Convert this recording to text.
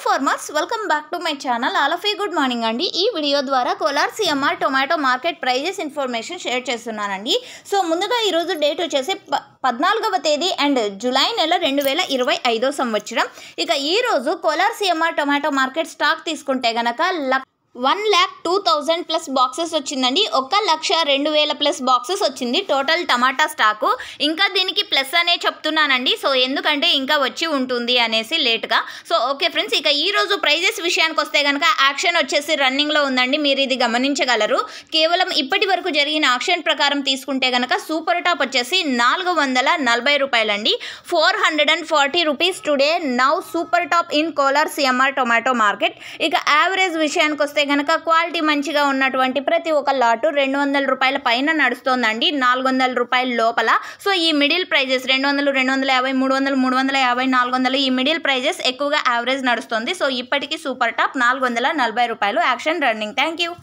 farmers, welcome back to my channel. All of you good morning అండి. ఈ video ద్వారా Kolar CMR tomato market prices information share చేస్తున్నానండి. So ముందుగా ఈ రోజు డేట్ వచ్చేసి 14వ తేదీ అండ్ జూలై నెల 2025 సంవత్సరం. ఇక ఈ రోజు Kolar CMR tomato market stock తీసుకుంటే గనక 1,02,000 ప్లస్ బాక్సెస్ వచ్చిందండి. 1,02,000 ప్లస్ బాక్సెస్ వచ్చింది టోటల్ టమాటా స్టాకు. ఇంకా దీనికి ప్లస్ అనే చెప్తున్నానండి. సో ఎందుకంటే ఇంకా వచ్చి ఉంటుంది అనేసి లేట్గా. సో ఓకే ఫ్రెండ్స్, ఇక ఈ రోజు ప్రైజెస్ విషయానికి వస్తే కనుక యాక్షన్ వచ్చేసి రన్నింగ్లో ఉందండి. మీరు ఇది గమనించగలరు. కేవలం ఇప్పటి వరకు జరిగిన యాక్షన్ ప్రకారం తీసుకుంటే కనుక సూపర్ టాప్ వచ్చేసి 440 రూపాయలండి. 440 rupees today now super top in Kolar CMR tomato market. ఇక యావరేజ్ విషయానికి వస్తే కనుక క్వాలిటీ మంచిగా ఉన్నటువంటి ప్రతి ఒక్క లాటు 200 రూపాయల పైన నడుస్తోందండి, 400 రూపాయల లోపల. సో ఈ మిడిల్ ప్రైజెస్ 200, 250, 300, 350, 400 ఈ మిడిల్ ప్రైజెస్ ఎక్కువగా యావరేజ్ నడుస్తుంది. సో ఇప్పటికీ సూపర్ టాప్ 440 రూపాయలు యాక్షన్ రన్నింగ్. Thank you.